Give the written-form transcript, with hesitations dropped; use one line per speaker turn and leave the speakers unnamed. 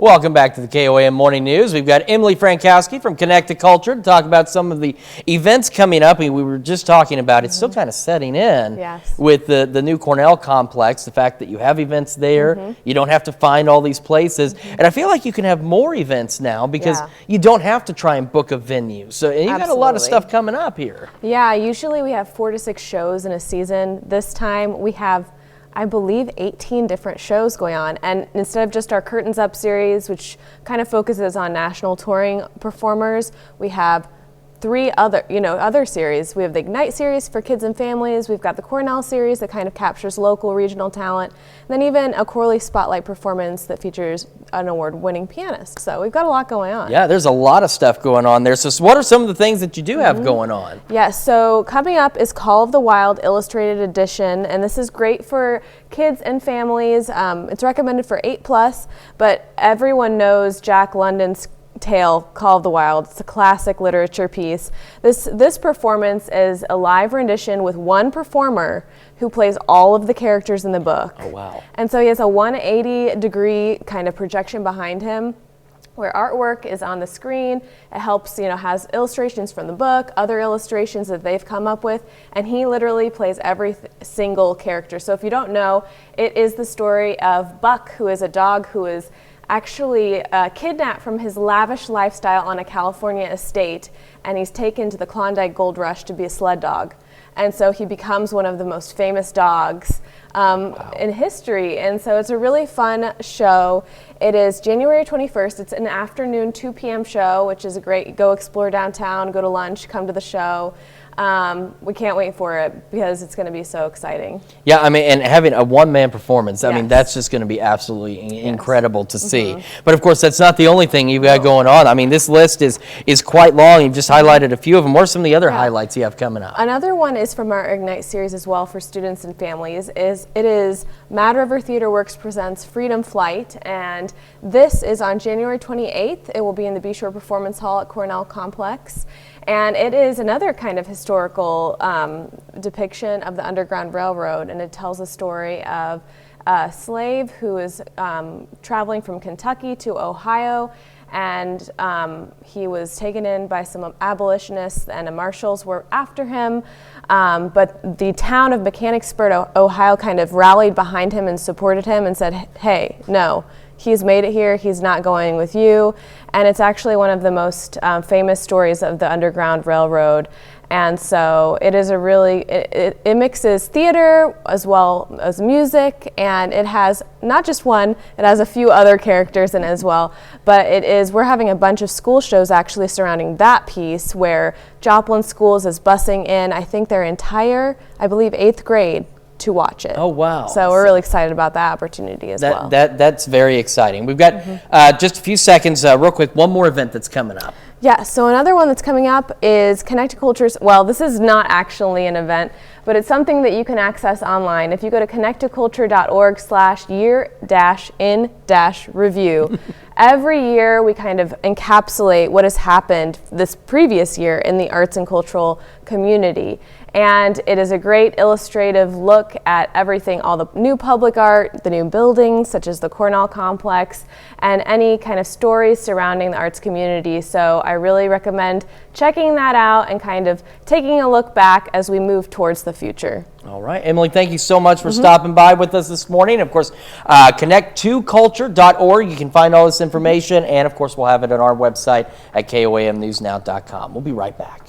Welcome back to the KOAM Morning News. We've got Emily Frankowski from Connect2Culture to talk about some of the events coming up. We were just talking about it's still kind of setting in with the new Cornell complex, the fact that you have events there, you don't have to find all these places, and I feel like you can have more events now because you don't have to try and book a venue. So and you've got a lot of stuff coming up here.
Yeah, usually we have 4 to 6 shows in a season. This time we have, I believe, 18 different shows going on, and instead of just our Curtains Up series, which kind of focuses on national touring performers, we have 3 other series. We have the Ignite series for kids and families. We've got the Cornell series that kind of captures local regional talent, and then even a Corley Spotlight performance that features an award-winning pianist. So we've got a lot going on.
Yeah, there's a lot of stuff going on there. So what are some of the things that you do have going on?
Yeah, so coming up is Call of the Wild Illustrated Edition, and this is great for kids and families. It's recommended for 8+, but everyone knows Jack London's tale, Call of the Wild. It's a classic literature piece. This performance is a live rendition with one performer who plays all of the characters in the book.
Oh, wow.
And so he has a 180-degree kind of projection behind him, where artwork is on the screen. It helps, has illustrations from the book, other illustrations that they've come up with, and he literally plays every single character. So if you don't know, it is the story of Buck, who is a dog who is actually kidnapped from his lavish lifestyle on a California estate, and he's taken to the Klondike Gold Rush to be a sled dog. And so he becomes one of the most famous dogs in history. And so it's a really fun show. It is January 21st. It's an afternoon 2 p.m. show, which is a great, go explore downtown, go to lunch, come to the show. We can't wait for it because it's going to be so exciting.
Yeah, I mean, and having a one-man performance, I mean, that's just going to be absolutely incredible to see. But of course, that's not the only thing you've got going on. I mean, this list is quite long. You've just highlighted a few of them. What are some of the other highlights you have coming up?
Another one is from our Ignite series as well for students and families. It is Mad River Theater Works presents Freedom Flight, and this is on January 28th. It will be in the Beachshore Performance Hall at Cornell Complex. And it is another kind of historical depiction of the Underground Railroad, and it tells a story of a slave who is traveling from Kentucky to Ohio, and he was taken in by some abolitionists, and the marshals were after him, but the town of Mechanicsburg, Ohio kind of rallied behind him and supported him and said, hey, no. He's made it here, he's not going with you. And it's actually one of the most famous stories of the Underground Railroad. And so it is a really, it mixes theater as well as music, and it has not just one, it has a few other characters in it as well. But we're having a bunch of school shows actually surrounding that piece, where Joplin Schools is busing in, I think their entire, I believe 8th grade, to watch it.
Oh, wow.
So we're really excited about that opportunity as well.
That's very exciting. We've got just a few seconds, real quick, one more event that's coming up.
Yeah, so another one that's coming up is Connect2Culture's, well, this is not actually an event, but it's something that you can access online. If you go to connect2culture.org/year-in-review, every year we kind of encapsulate what has happened this previous year in the arts and cultural community. And it is a great illustrative look at everything, all the new public art, the new buildings, such as the Cornell complex, and any kind of stories surrounding the arts community. So I really recommend checking that out and kind of taking a look back as we move towards the future.
All right, Emily, thank you so much for stopping by with us this morning. Of course, connect2culture.org. You can find all this information, and of course, we'll have it on our website at koamnewsnow.com. We'll be right back.